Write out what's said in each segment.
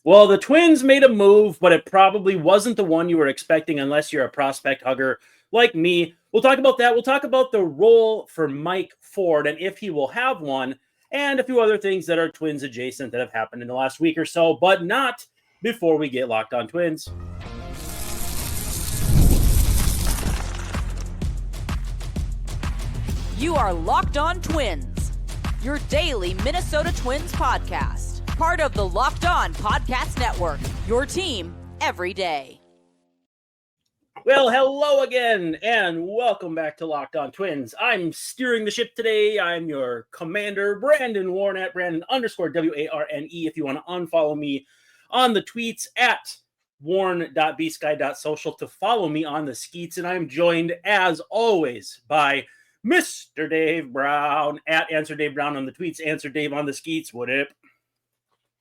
Well, the Twins made a move, but it probably wasn't the one you were expecting unless you're a prospect hugger like me. We'll talk about that. We'll talk about the role for Mike Ford and if he will have one, and a few other things that are Twins adjacent that have happened in the last week or so, but not before we get Locked On Twins. You are Locked On Twins, your daily Minnesota Twins podcast. Part of the Locked On Podcast Network, your team every day. Well, hello again, and welcome back to Locked On Twins. I'm steering the ship today. I'm your commander, Brandon Warne, at Brandon_WARNE. If you want to unfollow me on the tweets at warn.bsky.social to follow me on the skeets. And I'm joined, as always, by Mr. Dave Brown at Answer Dave Brown on the tweets, Answer Dave on the skeets. What up?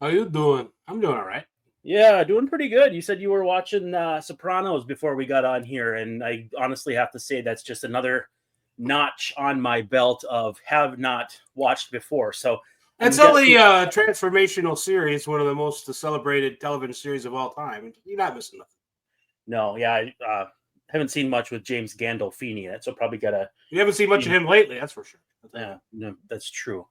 How you doing? I'm doing all right. Yeah, doing pretty good. You said you were watching Sopranos before we got on here, and I honestly have to say that's just another notch on my belt of have not watched before. So it's only a transformational series, one of the most celebrated television series of all time. You're not missing nothing. No, yeah, I haven't seen much with James Gandolfini yet, so probably gotta. You haven't seen much of him lately, that's for sure. Yeah, no, that's true.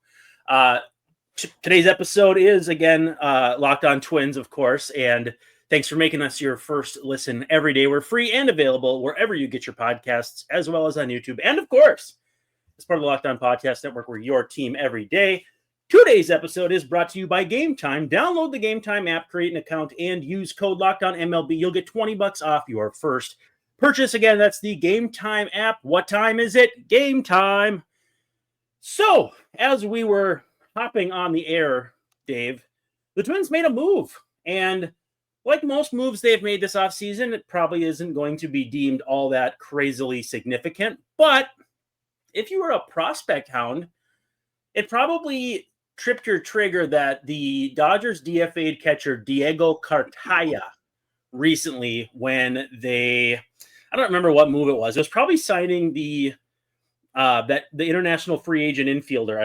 Today's episode is, again, Locked On Twins, of course, and thanks for making us your first listen every day. We're free and available wherever you get your podcasts, as well as on YouTube. And, of course, as part of the Locked On Podcast Network, we're your team every day. Today's episode is brought to you by Gametime. Download the Gametime app, create an account, and use code LOCKEDONMLB. You'll get $20 off your first purchase. Again, that's the Gametime app. What time is it? Game time. So, as we were hopping on the air, Dave, the Twins made a move. And like most moves they've made this offseason, it probably isn't going to be deemed all that crazily significant. But if you were a prospect hound, it probably tripped your trigger that the Dodgers DFA'd catcher Diego Cartaya recently when I don't remember what move it was. It was probably signing the international free agent infielder.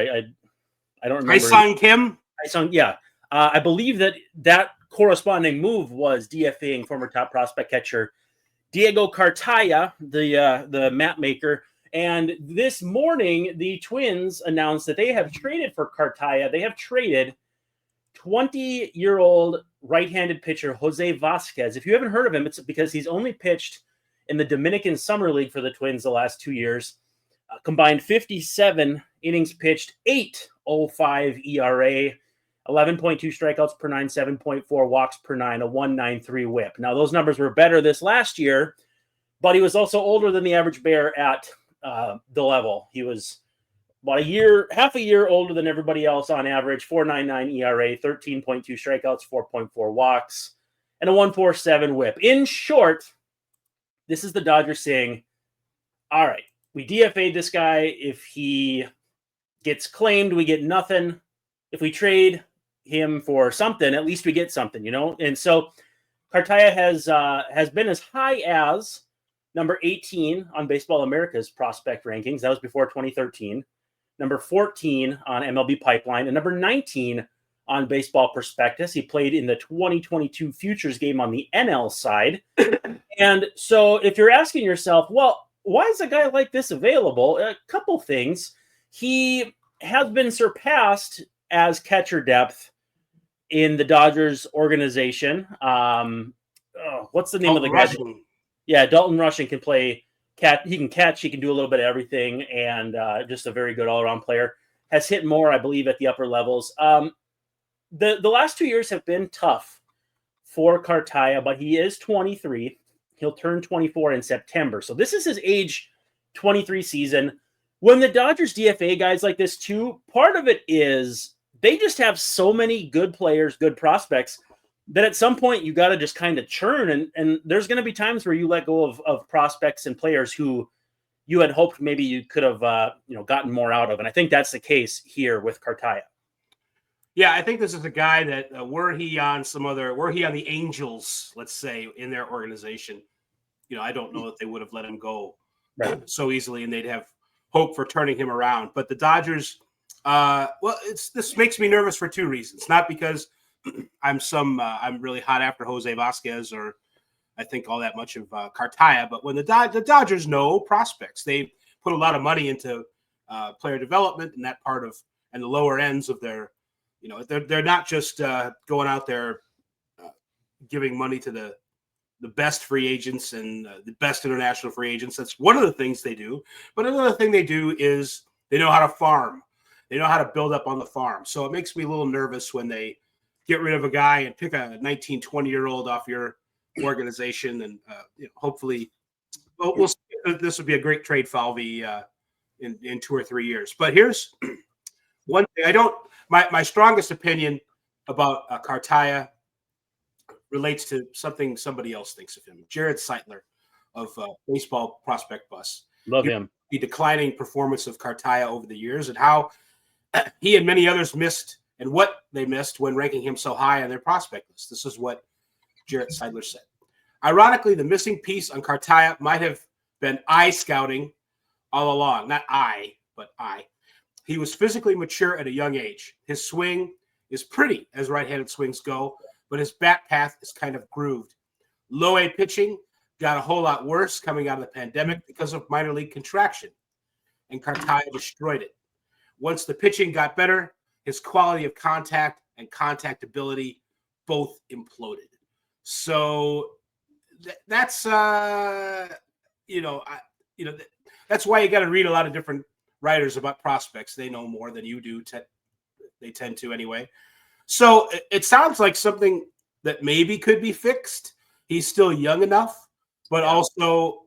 I don't remember. I-Sung Kim? Yeah. I believe that corresponding move was DFAing former top prospect catcher Diego Cartaya, the map maker. And this morning, the Twins announced that they have traded for Cartaya. They have traded 20-year-old right-handed pitcher Jose Vasquez. If you haven't heard of him, it's because he's only pitched in the Dominican Summer League for the Twins the last 2 years. Combined 57 innings pitched, 8.05 ERA, 11.2 strikeouts per 9, 7.4 walks per 9, a 1.93 whip. Now, those numbers were better this last year, but he was also older than the average Bear at the level. He was about half a year older than everybody else on average, 4.99 ERA, 13.2 strikeouts, 4.4 walks, and a 1.47 whip. In short, this is the Dodgers saying, all right, we DFA'd this guy. If he gets claimed, we get nothing. If we trade him for something, at least we get something, And so Cartaya has been as high as number 18 on Baseball America's prospect rankings. That was before 2013. Number 14 on MLB Pipeline, and number 19 on Baseball Prospectus. He played in the 2022 Futures game on the NL side. And so if you're asking yourself, well, why is a guy like this available? A couple things. He has been surpassed as catcher depth in the Dodgers organization. What's the name of the guy? Yeah, Dalton Rushing can play catch. He can catch. He can do a little bit of everything, and just a very good all-around player. Has hit more, I believe, at the upper levels. The last 2 years have been tough for Cartaya, but he is 23. He'll turn 24 in September. So this is his age 23 season. When the Dodgers DFA guys like this too, part of it is they just have so many good players, good prospects, that at some point you got to just kind of churn. And there's going to be times where you let go of prospects and players who you had hoped maybe you could have gotten more out of. And I think that's the case here with Cartaya. Yeah, I think this is a guy that were he on the Angels, let's say, in their organization, I don't know if they would have let him go so easily, and they'd have hope for turning him around. But the Dodgers, this makes me nervous for two reasons. Not because I'm really hot after Jose Vasquez, or I think all that much of Cartaya. But when the Dodgers know prospects, they put a lot of money into player development and that part of and the lower ends of their, they're not just going out there giving money to the best free agents and the best international free agents. That's one of the things they do. But another thing they do is they know how to farm. They know how to build up on the farm. So it makes me a little nervous when they get rid of a guy and pick a 19, 20-year-old off your organization. And hopefully we'll see. This would be a great trade for Alvey in 2 or 3 years. But here's one thing. My strongest opinion about Cartaya relates to something somebody else thinks of him. Jared Seitler of Baseball Prospect Bus. Love him. The declining performance of Cartaya over the years and how he and many others missed and what they missed when ranking him so high on their prospect list. This is what Jared Seidler said. Ironically, the missing piece on Cartaya might have been eye scouting all along. Not I, but I. He was physically mature at a young age. His swing is pretty as right-handed swings go, but his bat path is kind of grooved. Low A pitching got a whole lot worse coming out of the pandemic because of minor league contraction, and Cartaya destroyed it. Once the pitching got better, his quality of contact and contact ability both imploded. So that's that's why you got to read a lot of different writers about prospects. They know more than you do. They tend to anyway. So it sounds like something that maybe could be fixed. He's still young enough, but also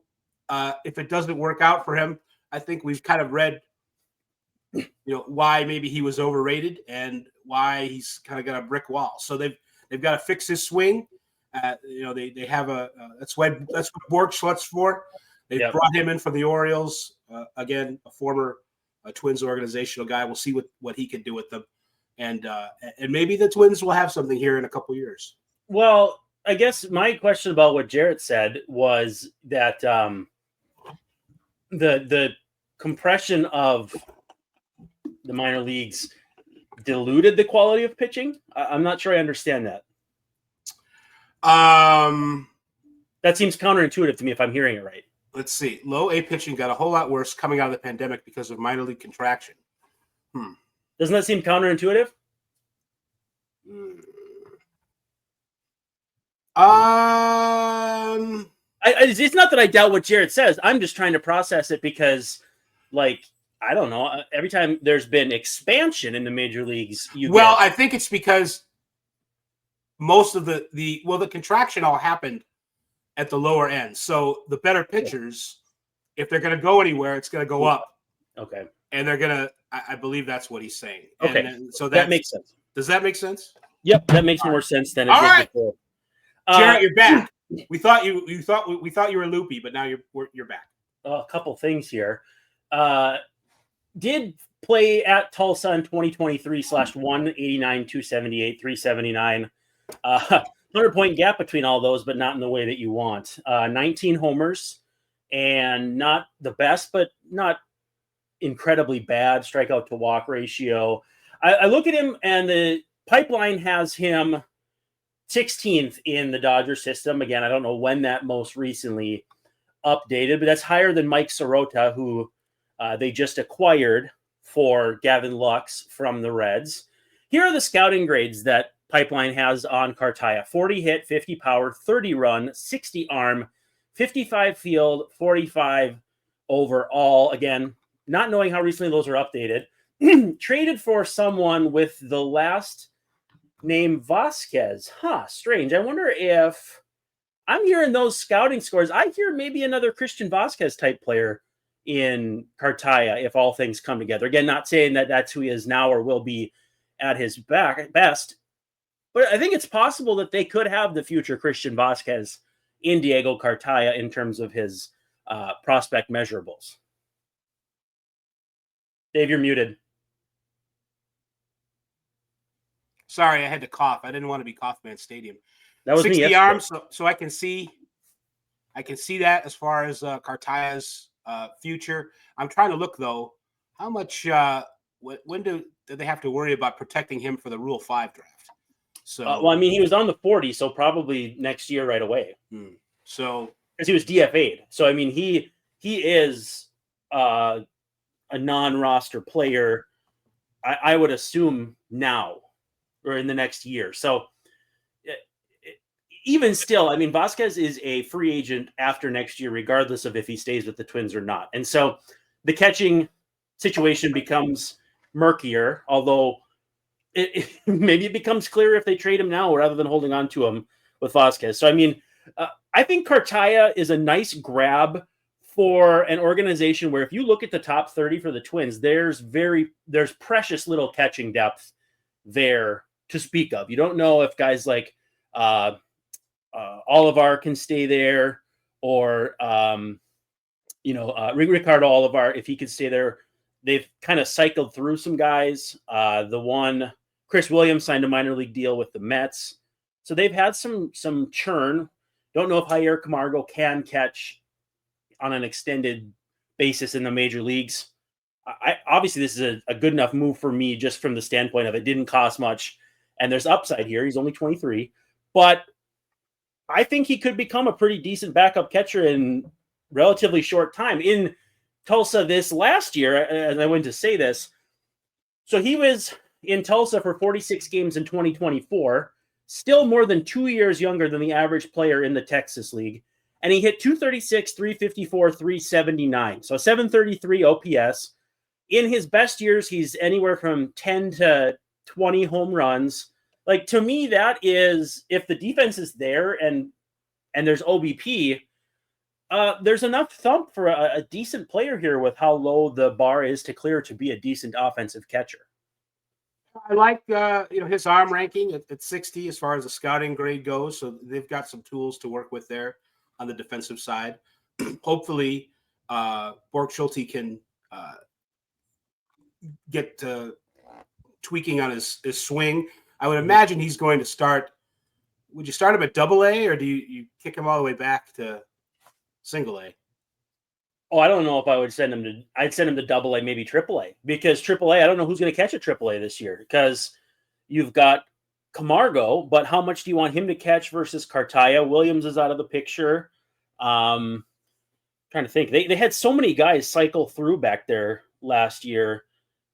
if it doesn't work out for him, I think we've kind of read, why maybe he was overrated and why he's kind of got a brick wall. So they've got to fix his swing. They have that's what Borg Schlutz's for. They brought him in from the Orioles. Again, a former Twins organizational guy. We'll see what he can do with them. And maybe the Twins will have something here in a couple years. Well, I guess my question about what Jarrett said was that the compression of the minor leagues diluted the quality of pitching. I'm not sure I understand that. That seems counterintuitive to me if I'm hearing it right. Let's see. Low A pitching got a whole lot worse coming out of the pandemic because of minor league contraction. Doesn't that seem counterintuitive? It's not that I doubt what Jared says. I'm just trying to process it because, I don't know. Every time there's been expansion in the major leagues, I think it's because most of the contraction all happened at the lower end. So the better pitchers, if they're going to go anywhere, it's going to go up. Okay. And they're going to, I believe that's what he's saying. Okay. And so that makes sense. Does that make sense? Yep. That makes more sense than it did before. Jarrett, you're back. We thought you were loopy, but now you're back. A couple things here. Did play at Tulsa in 2023/189, 278, 379. 100-point gap between all those, but not in the way that you want. 19 homers and not the best, but not incredibly bad strikeout to walk ratio. I look at him and the pipeline has him 16th in the Dodger system. Again, I don't know when that most recently updated, but that's higher than Mike Sirota, who they just acquired for Gavin Lux from the Reds. Here are the scouting grades that Pipeline has on Cartaya: 40 hit, 50 power, 30 run, 60 arm, 55 field, 45 overall. Again, not knowing how recently those are updated. Traded for someone with the last name Vasquez. Strange. I wonder if I'm hearing those scouting scores. I hear maybe another Christian Vasquez type player in Cartaya if all things come together. Again, not saying that that's who he is now or will be at his best, but I think it's possible that they could have the future Christian Vasquez in Diego Cartaya in terms of his prospect measurables. Dave, you're muted. Sorry, I had to cough. I didn't want to be Cough-Man Stadium. That was 60 me arms, so I can see that as far as Cartaya's future. I'm trying to look though. How much? When do they have to worry about protecting him for the Rule 5 draft? So, well, I mean, he was on the 40, so probably next year right away. So, because he was DFA'd. So I mean, he is a non-roster player. I would assume now or in the next year. So even still, I mean, Vasquez is a free agent after next year, regardless of if he stays with the Twins or not. And so the catching situation becomes murkier, although maybe it becomes clearer if they trade him now rather than holding on to him with Vasquez. So, I mean, I think Cartaya is a nice grab for an organization where if you look at the top 30 for the Twins, there's precious little catching depth there to speak of. You don't know if guys like Olivar can stay there, or Ricardo Olivar, if he could stay there. They've kind of cycled through some guys. Chris Williams signed a minor league deal with the Mets, so they've had some churn. Don't know if Jair Camargo can catch on an extended basis in the major leagues. Obviously this is a good enough move for me, just from the standpoint of it didn't cost much and there's upside here. He's only 23, but I think he could become a pretty decent backup catcher in relatively short time. In Tulsa this last year, and I went to say this, so he was in Tulsa for 46 games in 2024, still more than 2 years younger than the average player in the Texas League. And he hit 236, 354, 379. So 733 OPS. In his best years, he's anywhere from 10 to 20 home runs. Like, to me, that is, if the defense is there and there's OBP, there's enough thump for a decent player here with how low the bar is to clear to be a decent offensive catcher. I like his arm ranking at 60 as far as the scouting grade goes. So they've got some tools to work with there on the defensive side. Hopefully, Bork Schulte can get tweaking on his swing. I would imagine he's going to start. Would you start him at Double-A, or do you kick him all the way back to Single-A? Oh, I don't know if I would send him to. I'd send him to Double-A, maybe Triple-A, because Triple-A, I don't know who's going to catch at Triple-A this year, because you've got Camargo, but how much do you want him to catch versus Cartaya? Williams is out of the picture. Trying to think. They had so many guys cycle through back there last year.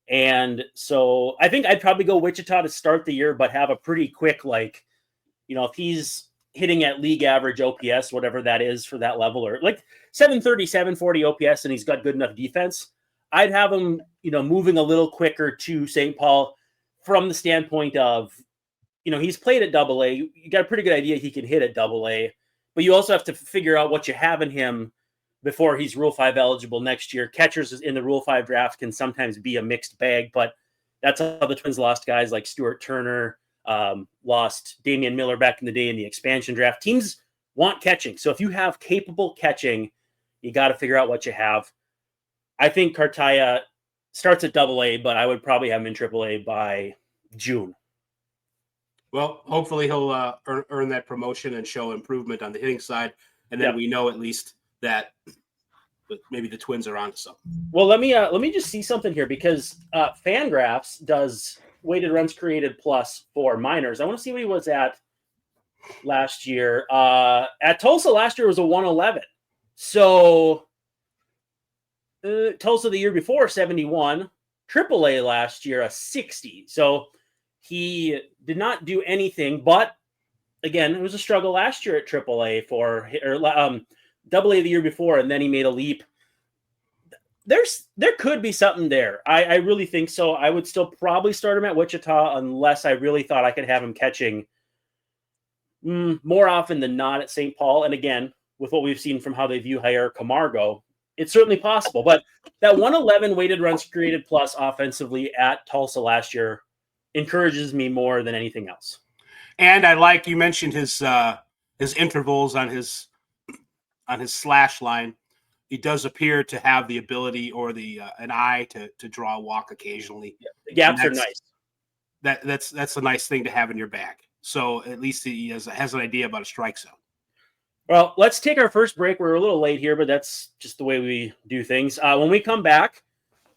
And so I think I'd probably go Wichita to start the year, but have a pretty quick, if he's hitting at league average OPS, whatever that is for that level, or like 730, 740 OPS, and he's got good enough defense, I'd have him, moving a little quicker to St. Paul from the standpoint of, he's played at Double-A. You got a pretty good idea he can hit at Double-A, but you also have to figure out what you have in him before he's Rule 5 eligible next year. Catchers in the Rule 5 draft can sometimes be a mixed bag, but that's how the Twins lost guys like Stuart Turner, lost Damian Miller back in the day in the expansion draft. Teams want catching. So if you have capable catching, you got to figure out what you have. I think Cartaya starts at Double-A, but I would probably have him in Triple-A by June. Well, hopefully he'll earn that promotion and show improvement on the hitting side. And then we know at least that maybe the Twins are onto something. Well, let me just see something here, because FanGraphs does weighted runs created plus for minors. I want to see what he was at last year. At Tulsa last year was a 111. So Tulsa the year before 71. Triple-A last year a 60. So he did not do anything, but again, it was a struggle last year at Triple-A Double-A the year before, and then he made a leap. There could be something there. I really think so. I would still probably start him at Wichita unless I really thought I could have him catching more often than not at St. Paul. And again, with what we've seen from how they view Jair Camargo, it's certainly possible. But that 111 weighted runs created plus offensively at Tulsa last year encourages me more than anything else. And I like, you mentioned his intervals on his slash line. He does appear to have the ability or an eye to draw a walk occasionally. Yeah, the gaps are nice. That's a nice thing to have in your bag. So at least he has an idea about a strike zone. Well, let's take our first break. We're a little late here, but that's just the way we do things. When we come back,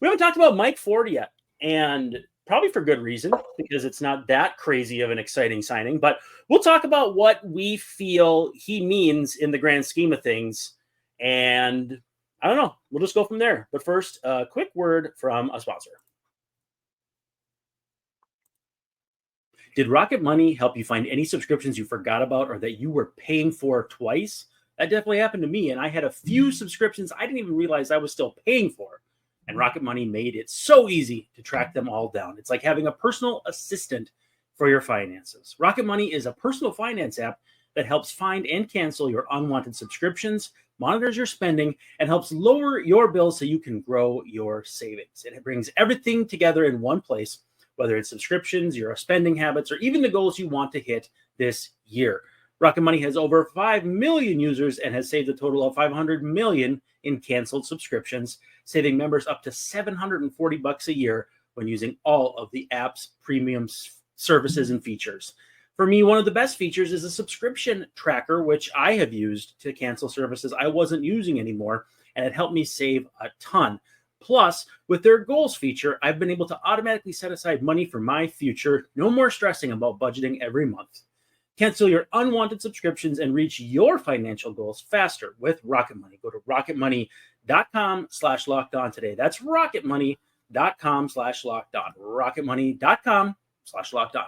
we haven't talked about Mike Ford yet. And probably for good reason, because it's not that crazy of an exciting signing. But we'll talk about what we feel he means in the grand scheme of things. And I don't know. We'll just go from there. But first, a quick word from a sponsor. Did Rocket Money help you find any subscriptions you forgot about or that you were paying for twice? That definitely happened to me. And I had a few subscriptions I didn't even realize I was still paying for. And Rocket Money made it so easy to track them all down. It's like having a personal assistant for your finances. Rocket Money is a personal finance app that helps find and cancel your unwanted subscriptions, monitors your spending, and helps lower your bills so you can grow your savings. It brings everything together in one place, whether it's subscriptions, your spending habits, or even the goals you want to hit this year. Rocket Money has over 5 million users and has saved a total of $500 million in canceled subscriptions, saving members up to $740 a year when using all of the app's premium services and features. For me, one of the best features is a subscription tracker, which I have used to cancel services I wasn't using anymore, and it helped me save a ton. Plus, with their goals feature, I've been able to automatically set aside money for my future. No more stressing about budgeting every month. Cancel your unwanted subscriptions and reach your financial goals faster with Rocket Money. Go to rocketmoney.com/lockedon today. That's rocketmoney.com/lockedon. rocketmoney.com/lockedon.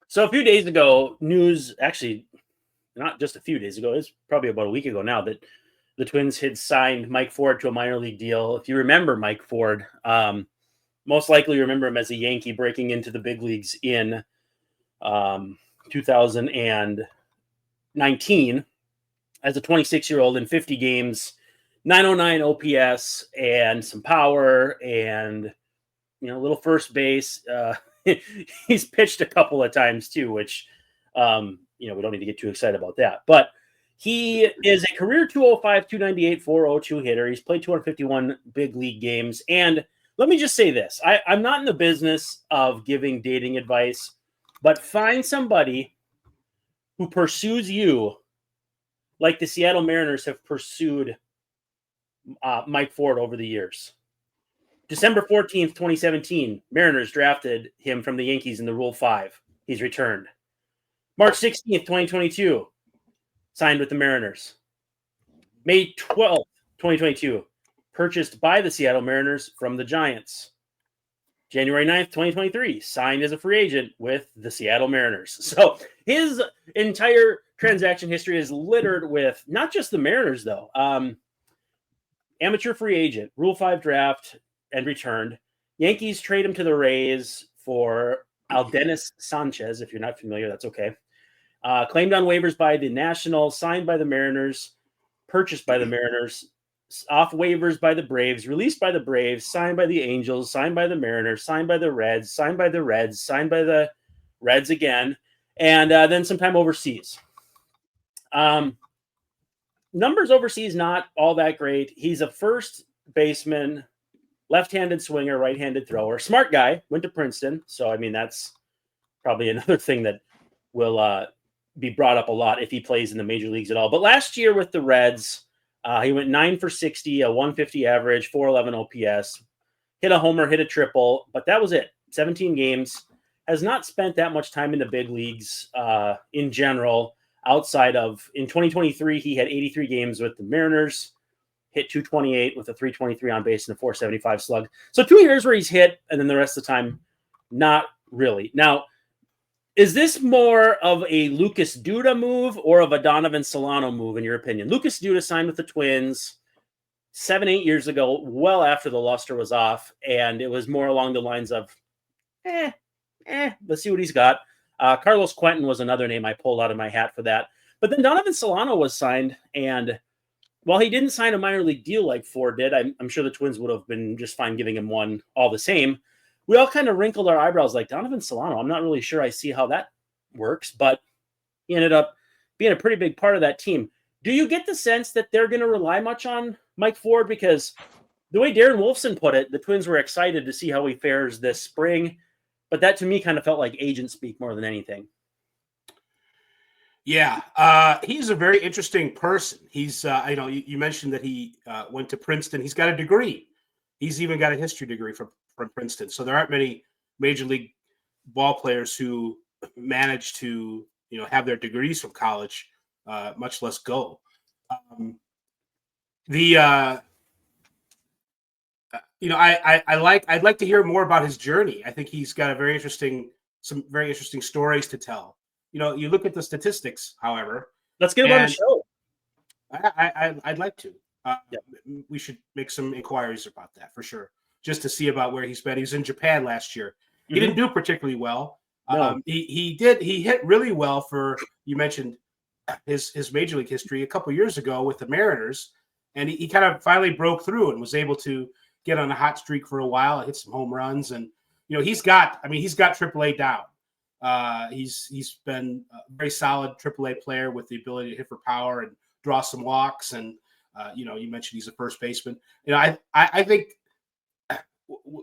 So a few days ago, news, actually not just a few days ago, it's probably about a week ago now, that the Twins had signed Mike Ford to a minor league deal. If you remember Mike Ford, most likely remember him as a Yankee breaking into the big leagues in 2019 as a 26-year-old in 50 games, 909 OPS, and some power, and a little first base. He's pitched a couple of times too, which we don't need to get too excited about that. But he is a career 205, 298, 402 hitter. He's played 251 big league games. And let me just say this. I'm not in the business of giving dating advice, but find somebody who pursues you like the Seattle Mariners have pursued Mike Ford over the years. December 14th, 2017, Mariners drafted him from the Yankees in the Rule 5. He's returned. March 16th, 2022, signed with the Mariners. May 12th, 2022, purchased by the Seattle Mariners from the Giants. January 9th, 2023, signed as a free agent with the Seattle Mariners. So his entire transaction history is littered with not just the Mariners, though. Amateur free agent, Rule 5 draft, and returned. Yankees trade him to the Rays for Aldenis Sanchez. If you're not familiar, that's okay. Claimed on waivers by the Nationals, signed by the Mariners, purchased by the Mariners, off waivers by the Braves, released by the Braves, signed by the Angels, signed by the Mariners, signed by the Reds, signed by the Reds, signed by the Reds again, and then sometime overseas. Numbers overseas, not all that great. He's a first baseman, left-handed swinger, right-handed thrower. Smart guy, went to Princeton. So, that's probably another thing that will be brought up a lot if he plays in the major leagues at all. But last year with the Reds, he went 9 for 60, a 150 average, 411 OPS, hit a homer, hit a triple, but that was it. 17 games. Has not spent that much time in the big leagues in general, outside of, in 2023, he had 83 games with the Mariners, hit 228 with a 323 on base and a 475 slug. So 2 years where he's hit, and then the rest of the time, not really. Now, is this more of a Lucas Duda move or of a Donovan Solano move, in your opinion? Lucas Duda signed with the Twins 7-8 years ago, well after the luster was off, and it was more along the lines of, let's see what he's got. Carlos Quentin was another name I pulled out of my hat for that. But then Donovan Solano was signed, and while he didn't sign a minor league deal like Ford did, I'm sure the Twins would have been just fine giving him one all the same. We all kind of wrinkled our eyebrows like, Donovan Solano, I'm not really sure I see how that works, but he ended up being a pretty big part of that team. Do you get the sense that they're going to rely much on Mike Ford? Because the way Darren Wolfson put it, the Twins were excited to see how he fares this spring, but that to me kind of felt like agent speak more than anything. Yeah, he's a very interesting person. He's, you mentioned that he went to Princeton. He's got a degree. He's even got a history degree from Princeton. So there aren't many major league ball players who manage to, have their degrees from college, much less go. I'd like to hear more about his journey. I think he's got some very interesting stories to tell. You look at the statistics, however. Let's get him on the show. I'd like to. We should make some inquiries about that for sure, just to see about where he's been. He was in Japan last year. He didn't do particularly well. No. He hit really well for, you mentioned his major league history a couple years ago with the Mariners, and he kind of finally broke through and was able to get on a hot streak for a while, hit some home runs, and he's got AAA down. He's been a very solid AAA player with the ability to hit for power and draw some walks, and you mentioned he's a first baseman. I think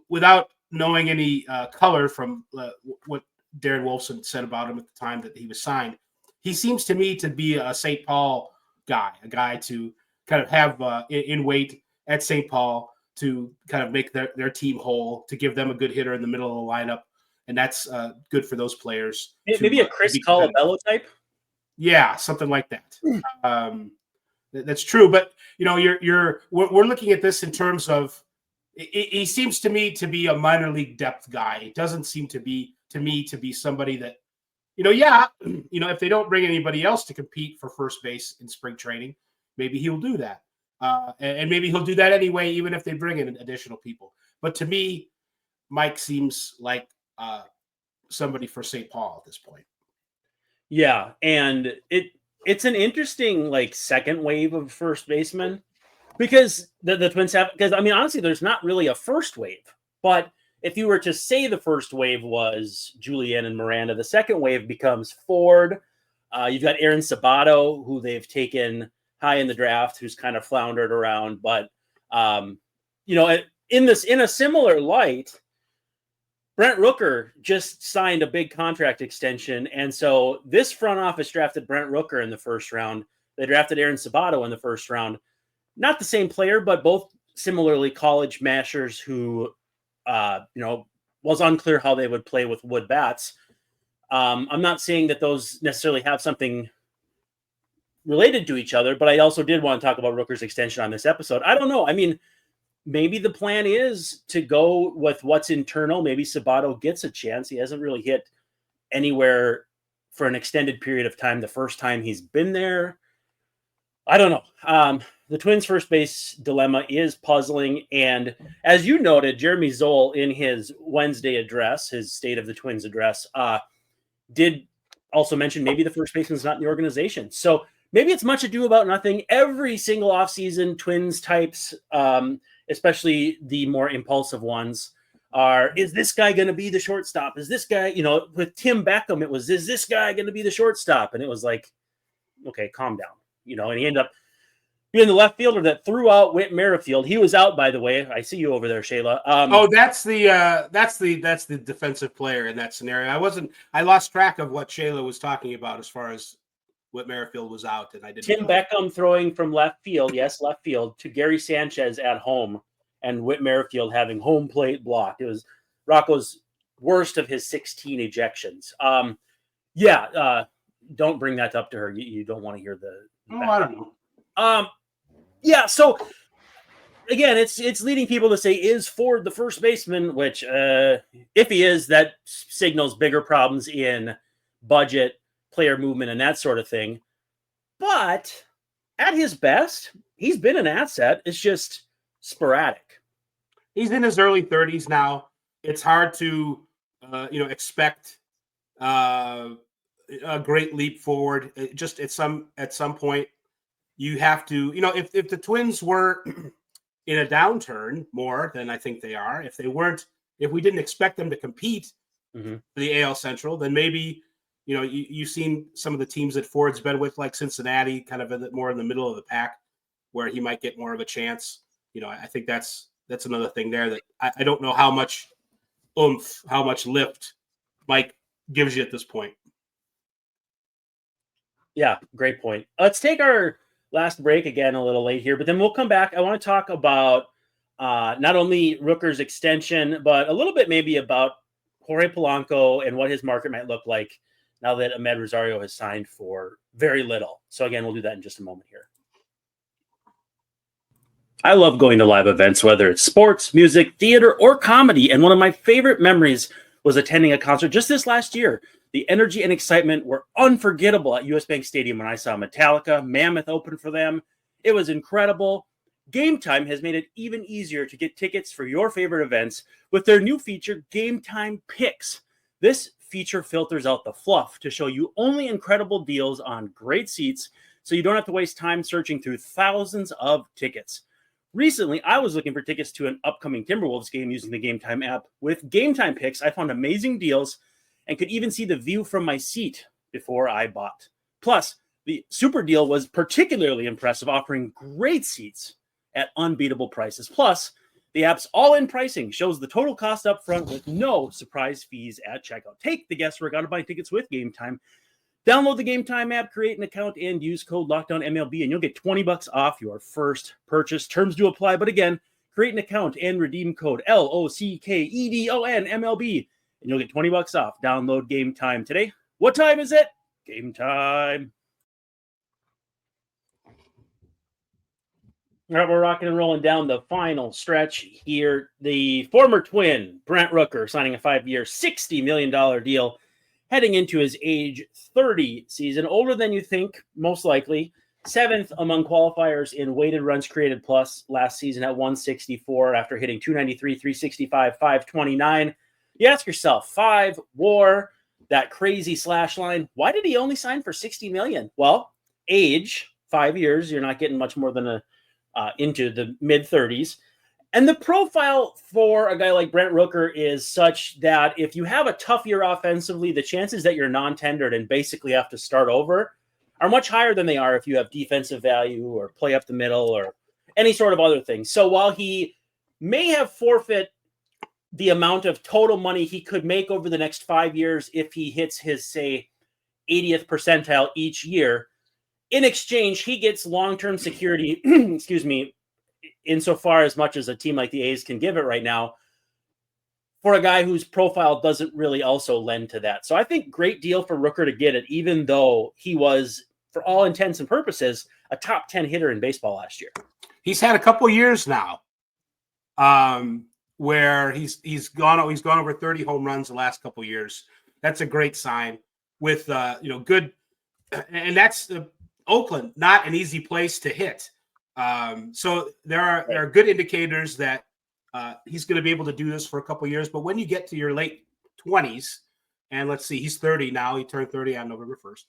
without knowing any color from what Darren Wolfson said about him at the time that he was signed, he seems to me to be a St. Paul guy, a guy to kind of have in weight at St. Paul to kind of make their team whole, to give them a good hitter in the middle of the lineup. And that's good for those players. Maybe a Chris Colabello type? Yeah, something like that. That's true. But, we're looking at this in terms of, he seems to me to be a minor league depth guy. It doesn't seem to be somebody that, if they don't bring anybody else to compete for first base in spring training, maybe he'll do that. And maybe he'll do that anyway, even if they bring in additional people. But to me, Mike seems like somebody for St. Paul at this point. Yeah, and it's an interesting second wave of first basemen, because the Twins have, because honestly, there's not really a first wave. But if you were to say the first wave was Julian and Miranda, the second wave becomes Ford. You've got Aaron Sabato, who they've taken high in the draft, who's kind of floundered around. But in a similar light, Brent Rooker just signed a big contract extension. And so this front office drafted Brent Rooker in the first round. They drafted Aaron Sabato in the first round. Not the same player, but both similarly college mashers who, was unclear how they would play with wood bats. I'm not saying that those necessarily have something related to each other, but I also did want to talk about Rooker's extension on this episode. I don't know. Maybe the plan is to go with what's internal. Maybe Sabato gets a chance. He hasn't really hit anywhere for an extended period of time the first time he's been there. I don't know. The Twins' first base dilemma is puzzling. And as you noted, Jeremy Zoll, in his Wednesday address, his State of the Twins address, did also mention maybe the first baseman's not in the organization. So maybe it's much ado about nothing. Every single offseason, Twins types, especially the more impulsive ones, is this guy going to be the shortstop? Is this guy, with Tim Beckham, it was, is this guy going to be the shortstop? And it was like, okay, calm down, and he ended up being the left fielder that threw out Whit Merrifield. He was out, by the way. I see you over there, Shayla. That's the defensive player in that scenario. I lost track of what Shayla was talking about as far as Whit Merrifield was out, and I didn't. Tim Beckham throwing from left field, to Gary Sanchez at home, and Whit Merrifield having home plate blocked. It was Rocco's worst of his 16 ejections. Don't bring that up to her. You don't want to hear the. I don't know. So again, it's leading people to say, is Ford the first baseman? Which, if he is, that signals bigger problems in budget, player movement, and that sort of thing. But at his best, he's been an asset. It's just sporadic. He's in his early 30s now. It's hard to, expect a great leap forward. Just at some point, you have to, if the Twins were in a downturn more than I think they are, if we didn't expect them to compete for the AL Central, then maybe. You've seen some of the teams that Ford's been with, like Cincinnati, kind of more in the middle of the pack, where he might get more of a chance. I think that's another thing there that I don't know how much oomph, how much lift Mike gives you at this point. Yeah, great point. Let's take our last break again, a little late here, but then we'll come back. I want to talk about not only Rooker's extension, but a little bit maybe about Jorge Polanco and what his market might look like now that Ahmed Rosario has signed for very little. So again, we'll do that in just a moment here. I love going to live events, whether it's sports, music, theater, or comedy. And one of my favorite memories was attending a concert just this last year. The energy and excitement were unforgettable at US Bank Stadium when I saw Metallica, Mammoth open for them. It was incredible. Gametime has made it even easier to get tickets for your favorite events with their new feature, Gametime Picks. This feature filters out the fluff to show you only incredible deals on great seats, so you don't have to waste time searching through thousands of tickets. Recently, I was looking for tickets to an upcoming Timberwolves game using the Gametime app. With Gametime Picks, I found amazing deals and could even see the view from my seat before I bought. Plus, the super deal was particularly impressive, offering great seats at unbeatable prices. Plus, the app's all-in pricing shows the total cost up front with no surprise fees at checkout. Take the guesswork out of buying tickets with Gametime. Download the Gametime app, create an account, and use code LOCKDOWNMLB, and you'll get $20 off your first purchase. Terms do apply, but again, create an account and redeem code LOCKEDONMLB, and you'll get $20 off. Download Gametime today. What time is it? Gametime. All right, we're rocking and rolling down the final stretch here. The former Twin, Brent Rooker, signing a 5-year, $60 million deal, heading into his age 30 season. Older than you think, most likely. 7th among qualifiers in weighted runs created plus last season at 164 after hitting 293, 365, 529. You ask yourself, 5 WAR, that crazy slash line. Why did he only sign for $60 million? Well, age, 5 years. You're not getting much more than into the mid-30s. And the profile for a guy like Brent Rooker is such that if you have a tough year offensively, the chances that you're non-tendered and basically have to start over are much higher than they are if you have defensive value or play up the middle or any sort of other thing. So while he may have forfeit the amount of total money he could make over the next 5 years if he hits his, say, 80th percentile each year, in exchange, he gets long-term security, excuse me, insofar as much as a team like the A's can give it right now, for a guy whose profile doesn't really also lend to that. So I think great deal for Rooker to get it, even though he was, for all intents and purposes, a top 10 hitter in baseball last year. He's had a couple years now where he's gone over 30 home runs the last couple years. That's a great sign with good, and that's Oakland, not an easy place to hit. So there are good indicators that he's going to be able to do this for a couple of years. But when you get to your late 20s, and let's see, he's 30 now. He turned 30 on November 1st.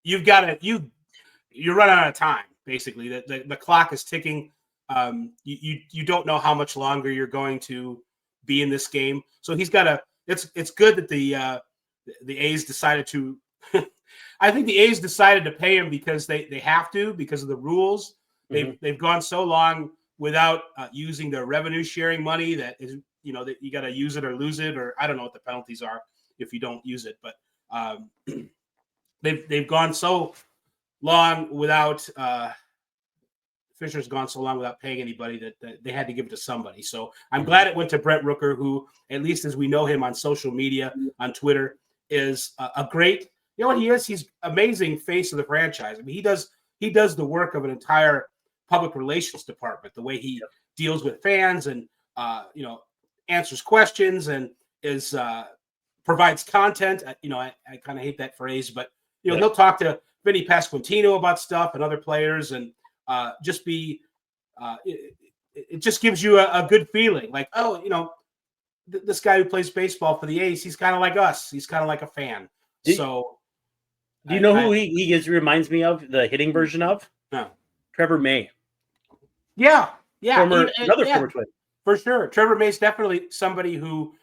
You're running out of time. Basically, the clock is ticking. You don't know how much longer you're going to be in this game. So he's got to. It's good that the A's decided to. I think the A's decided to pay him because they have to, because of the rules. They've gone so long without using their revenue sharing money that is, that you got to use it or lose it, or I don't know what the penalties are if you don't use it. But they've gone so long without Fisher's gone so long without paying anybody that they had to give it to somebody. So I'm glad it went to Brent Rooker, who, at least as we know him on social media, on Twitter, is a great. You know what he is? He's amazing face of the franchise. I mean, he does the work of an entire public relations department. The way he deals with fans and answers questions and provides content. I kind of hate that phrase, but he'll talk to Vinny Pasquantino about stuff and other players, and it just gives you a good feeling. Like, this guy who plays baseball for the A's, he's kind of like us. He's kind of like a fan. Do you know who he reminds me of, the hitting version of? No. Trevor May. Yeah. Former Twin. For sure. Trevor May's definitely somebody who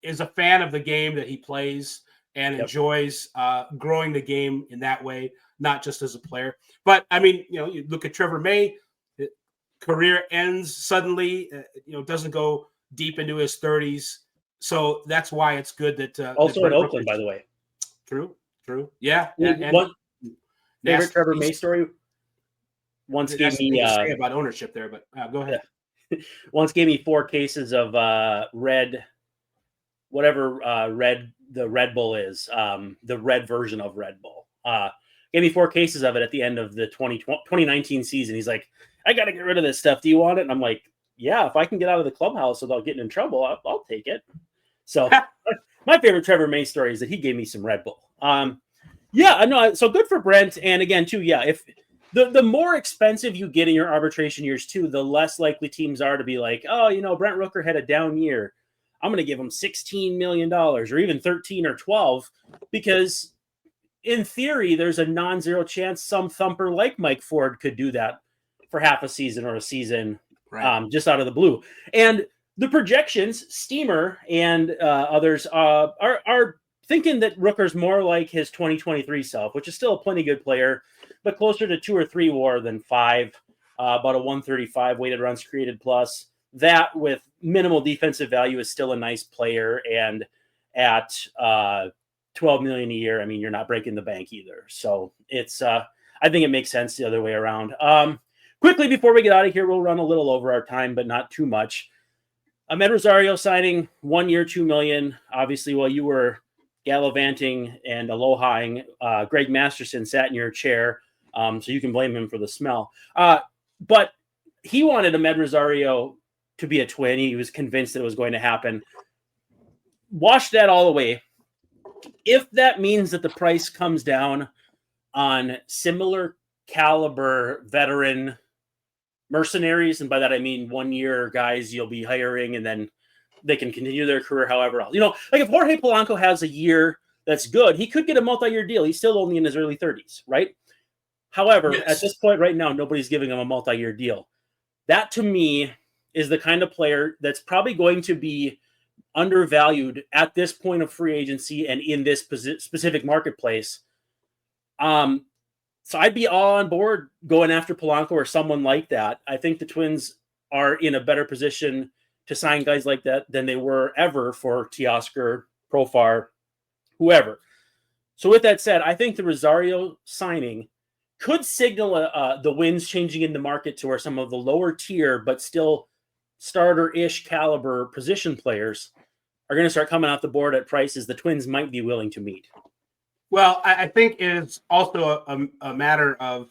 is a fan of the game that he plays and enjoys growing the game in that way, not just as a player. But, I mean, you look at Trevor May, career ends suddenly, doesn't go deep into his 30s. So that's why it's good that also in Oakland, by the way. Yeah. And One favorite Trevor nasty May story once gave nasty me thing to say about ownership there, but go ahead. once gave me 4 cases of red, whatever the Red Bull is, the red version of Red Bull. Gave me 4 cases of it at the end of the 2019 season. He's like, I got to get rid of this stuff. Do you want it? And I'm like, yeah, if I can get out of the clubhouse without getting in trouble, I'll take it. So my favorite Trevor May story is that he gave me some Red Bull. Yeah, I know. So good for Brent. And again, too, yeah, if the more expensive you get in your arbitration years, too, the less likely teams are to be like, oh, Brent Rooker had a down year. I'm going to give him $16 million or even 13 or 12 because in theory, there's a non-zero chance some thumper like Mike Ford could do that for half a season or a season, just out of the blue. And the projections, Steamer and others are thinking that Rooker's more like his 2023 self, which is still a plenty good player, but closer to 2 or 3 WAR than 5, about a 135 weighted runs created plus. That with minimal defensive value is still a nice player, and at $12 million a year, I mean, you're not breaking the bank either. So it's I think it makes sense the other way around. Quickly before we get out of here, we'll run a little over our time, but not too much. Ahmed Rosario signing 1 year, $2 million. Obviously, while you were gallivanting and alohaing, Greg Masterson sat in your chair, so you can blame him for the smell. But he wanted Ahmed Rosario to be a Twin. He was convinced that it was going to happen. Wash that all away. If that means that the price comes down on similar caliber veteran mercenaries, and by that I mean 1 year guys you'll be hiring and then they can continue their career however else. Like if Jorge Polanco has a year that's good, he could get a multi-year deal. He's still only in his early 30s, right? However, at this point right now, nobody's giving him a multi-year deal. That to me is the kind of player that's probably going to be undervalued at this point of free agency and in this specific marketplace. So I'd be all on board going after Polanco or someone like that. I think the Twins are in a better position to sign guys like that than they were ever for Teoscar, Profar, whoever. So with that said, I think the Rosario signing could signal the winds changing in the market to where some of the lower tier but still starter-ish caliber position players are going to start coming off the board at prices the Twins might be willing to meet. Well, I think it's also a matter of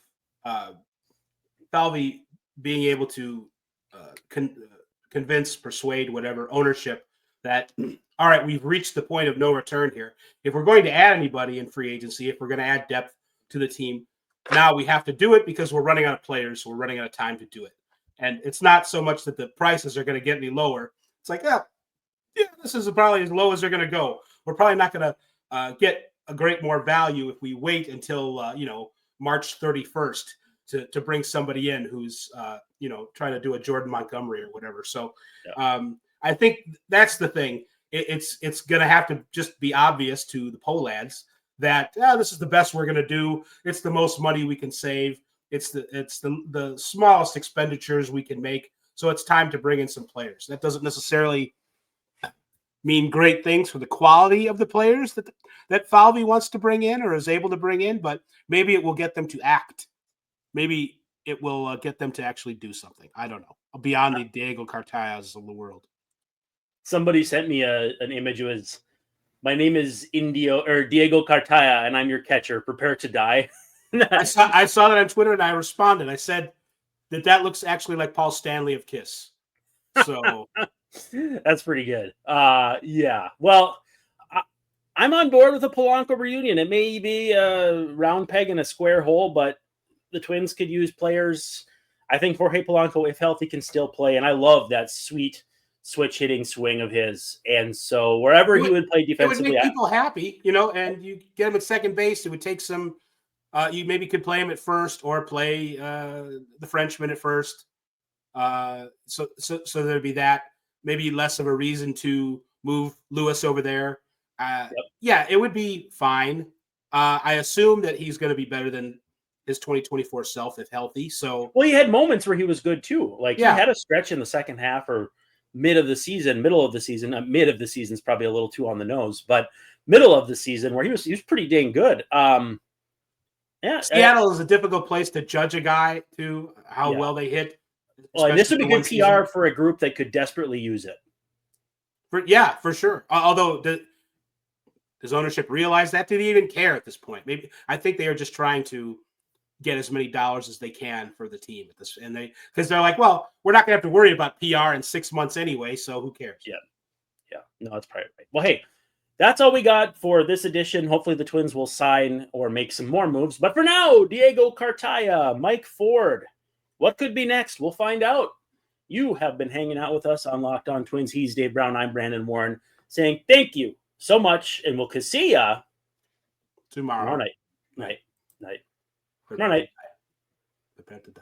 Falvey being able to convince, persuade, whatever ownership that, all right, we've reached the point of no return here. If we're going to add anybody in free agency, if we're going to add depth to the team, now we have to do it because we're running out of players. So we're running out of time to do it. And it's not so much that the prices are going to get any lower. It's like, yeah, this is probably as low as they're going to go. We're probably not going to get a great more value if we wait until, March 31st to bring somebody in who's, trying to do a Jordan Montgomery or whatever. So I think that's the thing. It's going to have to just be obvious to the Polads that this is the best we're going to do. It's the most money we can save. It's the smallest expenditures we can make. So it's time to bring in some players. That doesn't necessarily mean great things for the quality of the players that Falvey wants to bring in or is able to bring in, but maybe it will get them to act. Maybe it will get them to actually do something. I don't know. Beyond the Diego Cartayas of the world. Somebody sent me an image. It was, my name is Diego Cartaya, and I'm your catcher. Prepare to die. I saw that on Twitter, and I responded. I said that looks actually like Paul Stanley of Kiss. So that's pretty good. Yeah. Well, I'm on board with a Polanco reunion. It may be a round peg in a square hole, but the Twins could use players. I think Jorge Polanco, if healthy, can still play, and I love that sweet switch hitting swing of his. And so wherever he would play defensively, it would make people happy, and you get him at second base. It would take some. You maybe could play him at first or play the Frenchman at first. So there'd be that. Maybe less of a reason to move Lewis over there. Yeah, it would be fine. I assume that he's going to be better than his 2024 self if healthy. So he had moments where he was good too. Like he had a stretch in the second half or middle of the season. Mid of the season is probably a little too on the nose, but middle of the season where he was pretty dang good. Yeah, Seattle is a difficult place to judge a guy to how well they hit. Well, and this would be good PR season. for a group that could desperately use it. For sure. Although does ownership realize that? Do they even care at this point? Maybe I think they are just trying to get as many dollars as they can for the team at this, and because they're like, well, we're not going to have to worry about PR in 6 months anyway, so who cares? Yeah. No, that's probably right. Well, hey, that's all we got for this edition. Hopefully the Twins will sign or make some more moves. But for now, Diego Cartaya, Mike Ford, what could be next? We'll find out. You have been hanging out with us on Locked On Twins. He's Dave Brown. I'm Brandon Warren, saying thank you so much, and we'll see ya tomorrow night. Tomorrow night. Prepare to die.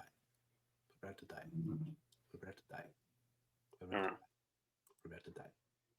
Prepare to die. Prepare to die. Prepare to die.